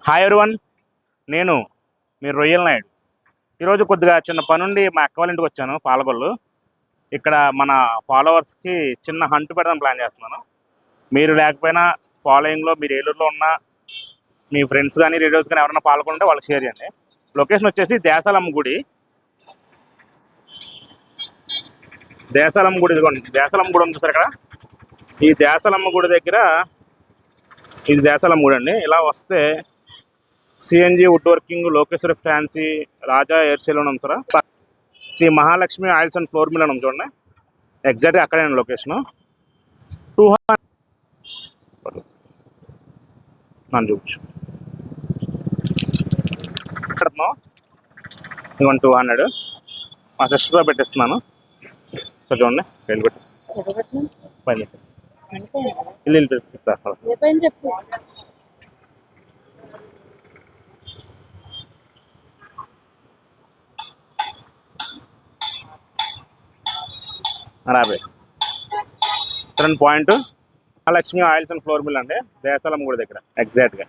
Hi everyone, నేను మీ రొయ్యల నాయుడు. ఈరోజు కొద్దిగా చిన్న పనుండి మా అక్క వాళ్ళ ఇంటికి వచ్చాను పాలకొల్లు. ఇక్కడ మన ఫాలోవర్స్కి చిన్న హంట్ పెడదాం ప్లాన్ చేస్తున్నాను. మీరు లేకపోయినా ఫాలోయింగ్లో మీరు ఏలూరులో ఉన్న మీ ఫ్రెండ్స్ కానీ రిలేటివ్స్ కానీ ఎవరైనా పాల్గొంటే వాళ్ళకి షేర్ చేయండి. లొకేషన్ వచ్చేసి దేశాలమ్మ గుడి. దేశాలమ్మ గుడి ఇదిగోండి, దేశాలమ్మ గుడి ఉంది సార్. ఇక్కడ ఈ దేశాలమ్మ గుడి దగ్గర ఇది దేశాలమ్మ గుడి అండి. ఇలా వస్తే CNG wood working, Lokeshwari fancy, Raja air saloon ఉంది sir. Shri Mahalakshmi oils and flour mill అని ఉంది చూడండి, ఎగ్జాక్ట్గా అక్కడే లొకేషను. 200 నన్ను చూపించు ఇదిగోండి 200 మా సిస్టర్లో పెట్టిస్తున్నాను. సో చూడండి వెళ్ళి పెట్టి పని ఇల్లు చెప్తారు. రాబే point Mahalakshmi oils and flour mill అండి, దేశాలమ్మ గుడి దగ్గర ఎగ్జాక్ట్గా.